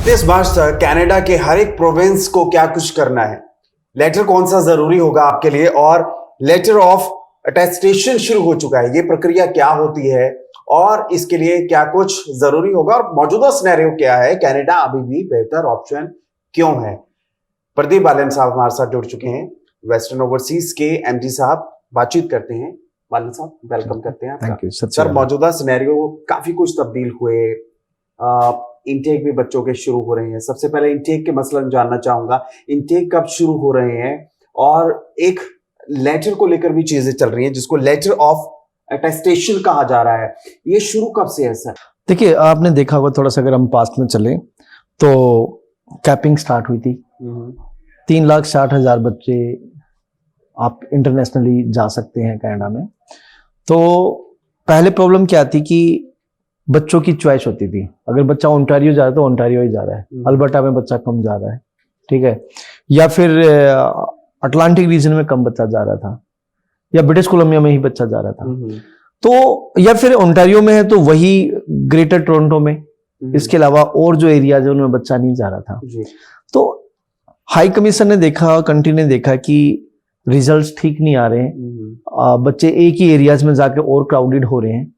31 मार्च तक कनाडा के हर एक प्रोविंस को क्या कुछ करना है, लेटर कौन सा जरूरी होगा आपके लिए, और लेटर ऑफ अटेस्टेशन शुरू हो चुका है, ये प्रक्रिया क्या होती है और इसके लिए क्या कुछ जरूरी होगा और मौजूदा सिनेरियो क्या है, कनाडा अभी भी बेहतर ऑप्शन क्यों है। प्रदीप बालन साहब हमारे साथ जुड़ चुके हैं, वेस्टर्न ओवरसीज के एमडी साहब। बातचीत करते हैं। बालन साहब वेलकम करते हैं। थैंक यू सर, मौजूदा सिनेरियो काफी कुछ तब्दील हुए, इनटेक भी बच्चों के शुरू हो रहे हैं। सबसे पहले इनटेक के मसलन जानना चाहूंगा, इनटेक कब शुरू हो रहे हैं, और एक लेटर को लेकर भी चीजें चल रही हैं जिसको लेटर ऑफ अटेस्टेशन कहा जा रहा है, ये शुरू कब से है सर? देखिए, आपने देखा होगा, थोड़ा सा अगर हम पास्ट में चले तो कैपिंग स्टार्ट हुई थी। 3,60,000 बच्चे आप इंटरनेशनली जा सकते हैं कनाडा में। तो पहले प्रॉब्लम क्या थी कि बच्चों की चॉइस होती थी। अगर बच्चा ओंटारियो जा रहा है तो ओंटारियो ही जा रहा है, अल्बर्टा में बच्चा कम जा रहा है, ठीक है, या फिर अटलांटिक रीजन में कम बच्चा जा रहा था, या ब्रिटिश कोलंबिया में ही बच्चा जा रहा था। तो या फिर ओंटारियो में है तो वही ग्रेटर टोरंटो में, इसके अलावा और जो एरिया है उनमें बच्चा नहीं जा रहा था। तो हाई कमीशन ने देखा, कंट्री ने देखा कि रिजल्ट्स ठीक नहीं आ रहे हैं, बच्चे एक ही एरियाज में जाके और क्राउडेड हो रहे हैं,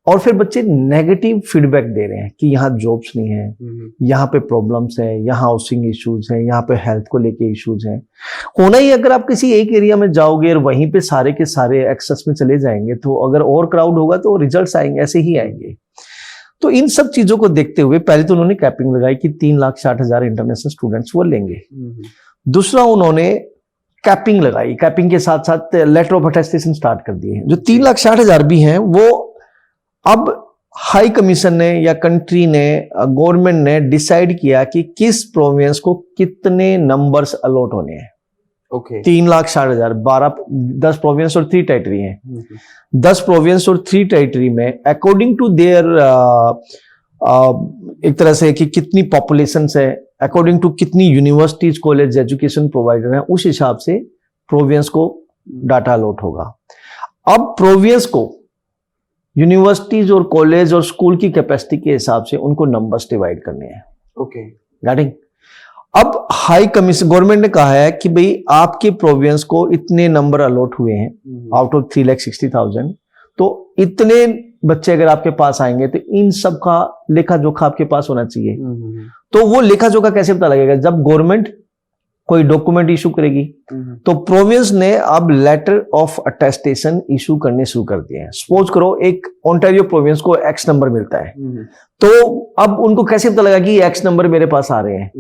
और फिर बच्चे नेगेटिव फीडबैक दे रहे हैं कि यहाँ जॉब्स नहीं है, यहाँ पे प्रॉब्लम्स है, यहाँ हाउसिंग इश्यूज हैं, यहाँ पे हेल्थ को लेके इश्यूज हैं। होना ही, अगर आप किसी एक एरिया में जाओगे और वहीं पे सारे के सारे एक्सेस में चले जाएंगे तो अगर और क्राउड होगा तो रिजल्ट्स आएंगे, ऐसे ही आएंगे। तो इन सब चीजों को देखते हुए पहले तो उन्होंने कैपिंग लगाई कि 3,60,000 इंटरनेशनल स्टूडेंट्स वो लेंगे। दूसरा, उन्होंने कैपिंग लगाई, कैपिंग के साथ साथ लेटर ऑफ अटेस्टेशन स्टार्ट कर दिए। जो 3,60,000 भी हैं वो अब हाई कमीशन ने या कंट्री ने, गवर्नमेंट ने डिसाइड किया कि किस प्रोविंस को कितने नंबर्स अलॉट होने हैं। ओके, 3,60,000, 10 प्रोविंस और 3 टेरिटरी हैं। 10 प्रोविंस और 3 टेरिटरी में अकॉर्डिंग टू देयर एक तरह से कि कितनी पॉपुलेशन है, अकॉर्डिंग टू कितनी यूनिवर्सिटीज, कॉलेज, एजुकेशन प्रोवाइडर हैं, उस हिसाब से प्रोविंस को डाटा अलॉट होगा। अब प्रोविंस को यूनिवर्सिटीज और कॉलेज और स्कूल की कैपेसिटी के हिसाब से उनको नंबर्स डिवाइड करने हैं। Okay, getting? अब हाई कमीशन, गवर्नमेंट ने कहा है कि भाई आपके प्रोविंस को इतने नंबर अलॉट हुए हैं आउट ऑफ 3,60,000, तो इतने बच्चे अगर आपके पास आएंगे तो इन सब का लेखा जोखा आपके पास होना चाहिए। तो वो लेखा जोखा कैसे पता लगेगा? जब गवर्नमेंट कोई डॉक्यूमेंट इशू करेगी। तो प्रोविंस ने अब लेटर ऑफ अटेस्टेशन इशू करने शुरू कर दिए हैं। सपोज करो एक ओंटारियो प्रोविंस को एक्स नंबर मिलता है, तो अब उनको कैसे पता लगा कि एक्स नंबर मेरे पास आ रहे हैं?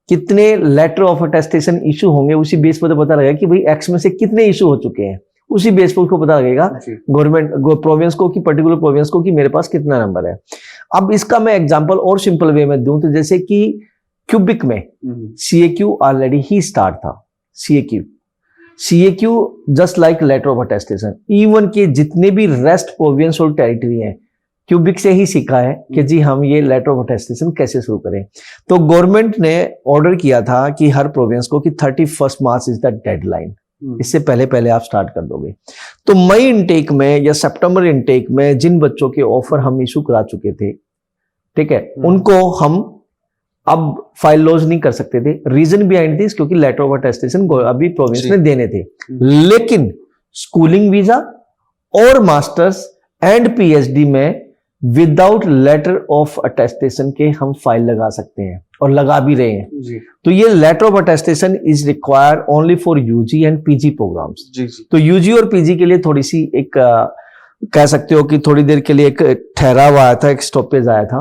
कितने लेटर ऑफ अटेस्टेशन इशू होंगे, उसी बेस पर तो पता लगेगा कि भाई एक्स में से कितने इशू हो चुके हैं। उसी बेस पर उसको पता लगेगा गवर्नमेंट प्रोविंस को कि पर्टिकुलर प्रोविंस को कि मेरे पास कितना नंबर है। अब इसका मैं एग्जांपल और सिंपल वे में दूं तो जैसे कि क्यूबिक में CAQ ऑलरेडी ही स्टार्ट था। CAQ just like letter of attestation, even के जितने भी रेस्ट प्रोविंस और टेरिटरी हैं क्यूबिक से ही सीखा है कि जी हम ये लेटर ऑफ अटेस्टेशन कैसे शुरू करें। तो गवर्नमेंट ने ऑर्डर किया था कि हर प्रोविंस को कि 31 मार्च इज द डेडलाइन, इससे पहले पहले आप स्टार्ट कर दोगे। तो मई इनटेक में या सितंबर इनटेक में जिन बच्चों के ऑफर हम इशू करा चुके थे, ठीक है, उनको हम अब फाइल लॉन्च नहीं कर सकते थे। रीजन बिहाइंड दिस, क्योंकि लेटर ऑफ अटेस्टेशन अभी प्रोविंस में देने थे, लेकिन स्कूलिंग वीजा और मास्टर्स एंड PhD में विदाउट लेटर ऑफ अटेस्टेशन के हम फाइल लगा सकते हैं और लगा भी रहे हैं। तो ये letter of attestation is required only for UG and PG programmes. तो UG और PG के लिए थोड़ी सी एक कह सकते हो कि थोड़ी देर के लिए एक ठहराव आया था, एक स्टॉपेज आया था।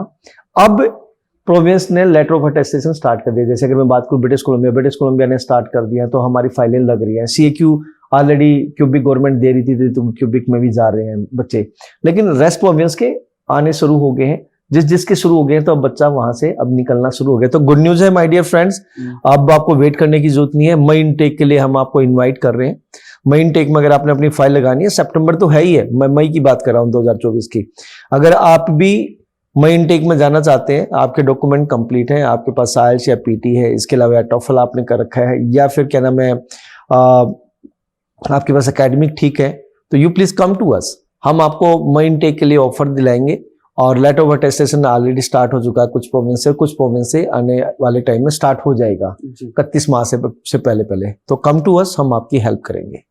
अब प्रोविंस ने लेटर ऑफ अटेस्टेशन स्टार्ट कर दिया। जैसे अगर मैं बात करूं ब्रिटिश कोलंबिया ने स्टार्ट कर दिया, तो हमारी फाइलें लग रही हैं। CAQ ऑलरेडी क्यूबिक गवर्नमेंट दे रही थी तो क्यूबिक में भी जा रहे हैं बच्चे, लेकिन रेस्ट प्रोविंस के आने शुरू हो गए हैं। जिसके शुरू हो गए तो अब बच्चा वहां से अब निकलना शुरू हो गया। तो गुड न्यूज है माय डियर फ्रेंड्स, अब आपको वेट करने की जरूरत नहीं है। मई इनटेक के लिए हम आपको इनवाइट कर रहे हैं। मई इनटेक में अगर आपने अपनी फाइल लगानी है, सितंबर तो है ही है, मैं मई की बात कर रहा हूं 2024 की। अगर आप भी मई इनटेक में जाना चाहते हैं, आपके डॉक्यूमेंट कंप्लीट हैं, आपके पास IELTS या PT है, इसके अलावा TOEFL आपने कर रखा है, या फिर क्या नाम है आपके पास एकेडमिक ठीक है, तो you please come to us. हम आपको मई इनटेक के लिए ऑफर दिलाएंगे और letter of attestation already start हो चुका है कुछ प्रोविंस से आने वाले टाइम में स्टार्ट हो जाएगा 31 माह से पहले। तो कम टू अस, हम आपकी हेल्प करेंगे।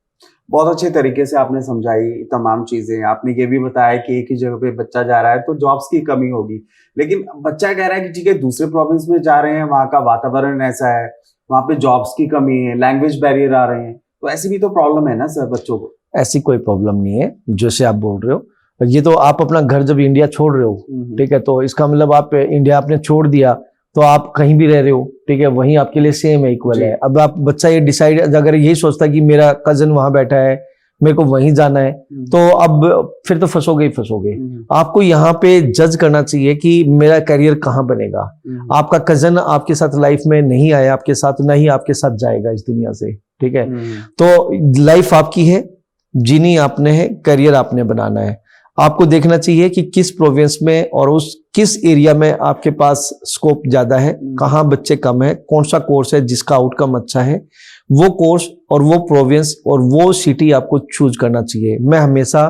बहुत अच्छे तरीके से आपने समझाई तमाम चीजें। आपने ये भी बताया कि एक ही जगह पे बच्चा जा रहा है तो जॉब्स की कमी होगी, लेकिन बच्चा कह रहा है कि ठीक है दूसरे प्रोविंस में जा रहे हैं, वहाँ का वातावरण ऐसा है, वहाँ पे जॉब्स की कमी है, लैंग्वेज बैरियर आ रहे हैं, तो ऐसी भी तो प्रॉब्लम है ना सर बच्चों को? ऐसी कोई प्रॉब्लम नहीं है जैसे आप बोल रहे हो। ये तो आप अपना घर जब इंडिया छोड़ रहे हो, ठीक है, तो इसका मतलब आप इंडिया आपने छोड़ दिया तो आप कहीं भी रह रहे हो, ठीक है, वहीं आपके लिए सेम है, इक्वल है। अब आप बच्चा ये डिसाइड अगर यही सोचता कि मेरा कजन वहां बैठा है, मेरे को वहीं जाना है, तो अब फिर तो फंसोगे ही फंसोगे। आपको यहाँ पे जज करना चाहिए कि मेरा करियर कहाँ बनेगा। आपका कजन आपके साथ लाइफ में नहीं आया आपके साथ, ना ही आपके साथ जाएगा इस दुनिया से, ठीक है। तो लाइफ आपकी है, जीनी आपने है, करियर आपने बनाना है। आपको देखना चाहिए कि किस प्रोविंस में और उस किस एरिया में आपके पास स्कोप ज्यादा है, कहाँ बच्चे कम है, कौन सा कोर्स है जिसका आउटकम अच्छा है, वो कोर्स और वो प्रोविंस और वो सिटी आपको चूज करना चाहिए। मैं हमेशा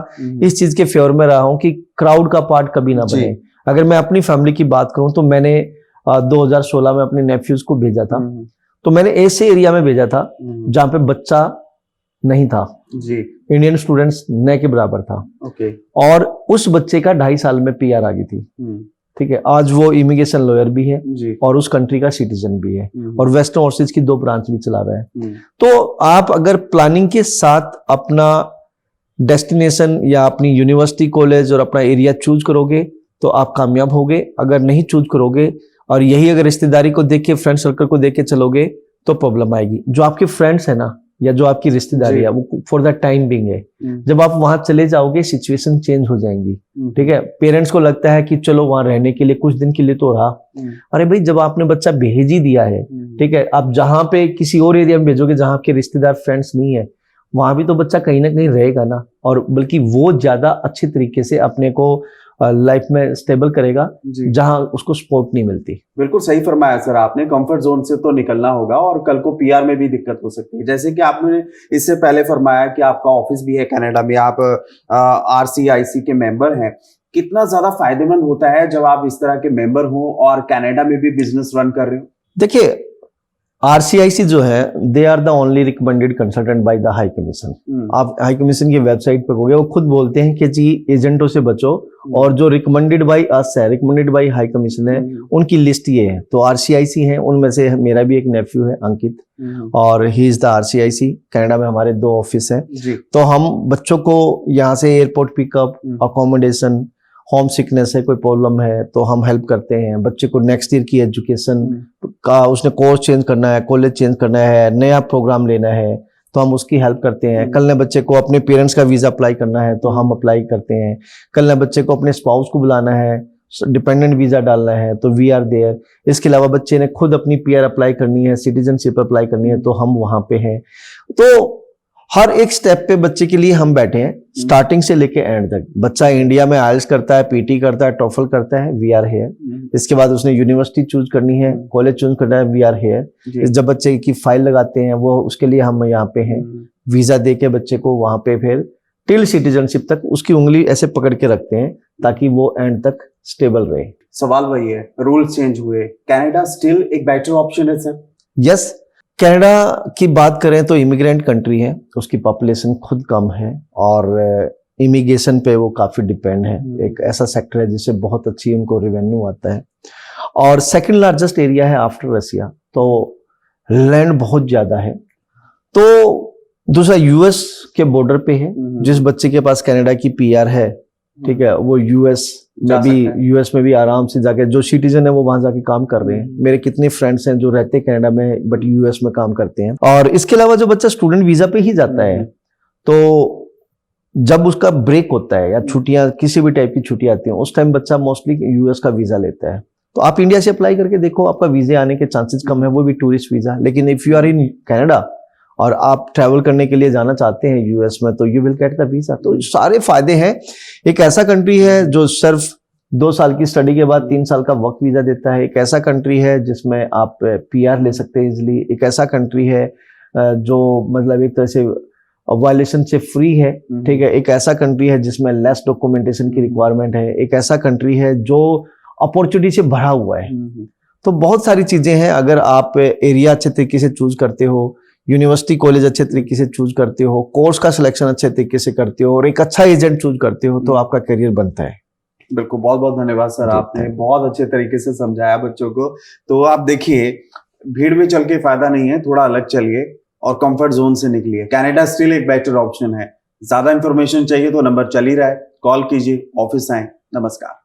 इस चीज के फेवर में रहा हूं कि क्राउड का पार्ट कभी ना बने। अगर मैं अपनी फैमिली की बात करूं तो मैंने 2016 में अपने नेफ्यूज को भेजा था, तो मैंने ऐसे एरिया में भेजा था जहां पे बच्चा नहीं था जी, इंडियन स्टूडेंट्स न के बराबर था। ओके। और उस बच्चे का 2.5 साल में पीआर आ गई थी, ठीक है। आज वो इमिग्रेशन लॉयर भी है जी, और उस कंट्री का सिटीजन भी है और वेस्टर्न ओवरसीज की 2 ब्रांच भी चला रहा है। तो आप अगर प्लानिंग के साथ अपना डेस्टिनेशन या अपनी यूनिवर्सिटी कॉलेज और अपना एरिया चूज करोगे तो आप कामयाब होगे। अगर नहीं चूज करोगे और यही अगर रिश्तेदारी को देख के, फ्रेंड सर्कल को देख के चलोगे तो प्रॉब्लम आएगी। जो आपके फ्रेंड्स है ना या जो आपकी रिश्तेदारी है वो फॉर द टाइम बिंग है। जब आप वहां चले जाओगे सिचुएशन चेंज हो जाएंगी, ठीक है। पेरेंट्स को लगता है कि चलो वहां रहने के लिए कुछ दिन के लिए तो रहा, अरे भाई जब आपने बच्चा भेज ही दिया है, ठीक है, आप जहां पे किसी और एरिया में भेजोगे जहां आपके रिश्तेदार फ्रेंड्स नहीं है, वहां भी तो बच्चा कहीं ना कहीं रहेगा ना, और बल्कि वो ज्यादा अच्छे तरीके से अपने को लाइफ में स्टेबल करेगा जहां उसको सपोर्ट नहीं मिलती। बिल्कुल सही फरमाया सर आपने, कंफर्ट जोन से तो निकलना होगा और कल को पीआर में भी दिक्कत हो सकती है। जैसे कि आपने इससे पहले फरमाया कि आपका ऑफिस भी है कनाडा में, आप आरसीआईसी के मेंबर हैं। कितना ज्यादा फायदेमंद होता है जब आप इस तरह के मेंबर हो और कनाडा में भी बिजनेस रन कर रहे हो? देखिए, आरसीआईसी जो है they are the only recommended consultant by the high commission. आप हाई कमीशन की वेबसाइट पर गए, वो खुद बोलते हैं कि जी एजेंटों से बचो, और जो रिकमेंडेड बाय अस है, रिकमेंडेड बाय हाई कमीशन है, उनकी लिस्ट ये है। तो आरसीआईसी है, उनमें से मेरा भी एक नेफ्यू है अंकित, और ही इज द आरसीआईसी। कनाडा में हमारे 2 ऑफिस है। तो हम बच्चों को यहाँ से airport pickup, accommodation, home sickness है, कोई प्रॉब्लम है तो हम हेल्प करते हैं। बच्चे को नेक्स्ट ईयर की एजुकेशन का उसने कोर्स चेंज करना है, कॉलेज चेंज करना है, नया प्रोग्राम लेना है तो हम उसकी हेल्प करते हैं। कल ने बच्चे को अपने पेरेंट्स का वीजा अप्लाई करना है तो हम अप्लाई करते हैं। कल ने बच्चे को अपने स्पाउस को बुलाना है, डिपेंडेंट वीजा डालना है तो वी आर देयर। इसके अलावा बच्चे ने खुद अपनी पीआर अप्लाई करनी है, सिटीजनशिप अप्लाई करनी है तो हम वहां पे हैं। तो हर एक स्टेप पे बच्चे के लिए हम बैठे हैं, स्टार्टिंग से लेके एंड तक। बच्चा इंडिया में आइल्स करता है, पीटी करता है, टॉफल करता है, वी आर हेयर। इसके बाद उसने यूनिवर्सिटी चूज करनी है, कॉलेज चूज करना है, वी आर हेयर। जब बच्चे की फाइल लगाते हैं वो उसके लिए हम यहाँ पे हैं। वीजा दे के बच्चे को वहां पे फिर टिल सिटीजनशिप तक उसकी उंगली ऐसे पकड़ के रखते हैं ताकि वो एंड तक स्टेबल रहे। सवाल वही है, रूल्स चेंज हुए, कनाडा स्टिल एक बेटर ऑप्शन है सर? यस, कनाडा की बात करें तो इमिग्रेंट कंट्री है, उसकी पॉपुलेशन खुद कम है और इमिग्रेशन पे वो काफी डिपेंड है। एक ऐसा सेक्टर है जिससे बहुत अच्छी उनको रेवेन्यू आता है, और सेकंड लार्जेस्ट एरिया है आफ्टर रसिया। तो लैंड बहुत ज्यादा है। तो दूसरा यूएस के बॉर्डर पे है। जिस बच्चे के पास कनाडा की पीआर है, ठीक है, वो यूएस में भी आराम से जाके, जो सिटीजन है वो वहां जाके काम कर रहे हैं। मेरे कितने फ्रेंड्स हैं जो रहते हैं कनाडा में बट यूएस में काम करते हैं। और इसके अलावा जो बच्चा स्टूडेंट वीजा पे ही जाता है तो जब उसका ब्रेक होता है या छुट्टियां, किसी भी टाइप की छुट्टियां आती हैं, उस टाइम बच्चा मोस्टली यूएस का वीजा लेता है। तो आप इंडिया से अप्लाई करके देखो, आपका वीजा आने के चांसेस कम है, वो भी टूरिस्ट वीजा। लेकिन if you are in Canada और आप ट्रैवल करने के लिए जाना चाहते हैं यूएस में तो you will get the visa. तो सारे फायदे हैं। एक ऐसा कंट्री है जो सिर्फ 2 साल की स्टडी के बाद 3 साल का वर्क वीजा देता है। एक ऐसा कंट्री है जिसमें आप पीआर ले सकते हैं इजिली। एक ऐसा कंट्री है जो मतलब एक तरह से वायलेशन से फ्री है, ठीक है। एक ऐसा कंट्री है जिसमें लेस डॉक्यूमेंटेशन की रिक्वायरमेंट है, एक ऐसा कंट्री है जो अपॉर्चुनिटी से भरा हुआ है। तो बहुत सारी चीजें हैं। अगर आप एरिया अच्छे तरीके से चूज करते हो, यूनिवर्सिटी कॉलेज अच्छे तरीके से चूज करते हो, कोर्स का सिलेक्शन अच्छे तरीके से करते हो और एक अच्छा एजेंट चूज करते हो, तो आपका करियर बनता है। बिल्कुल, बहुत बहुत धन्यवाद सर, आपने बहुत अच्छे तरीके से समझाया बच्चों को। तो आप देखिए, भीड़ में चल के फायदा नहीं है, थोड़ा अलग चलिए और कंफर्ट जोन से निकलिए। कनाडा स्टिल एक बेटर ऑप्शन है। ज्यादा इंफॉर्मेशन चाहिए तो नंबर चल ही रहा है, कॉल कीजिए, ऑफिस आए। नमस्कार।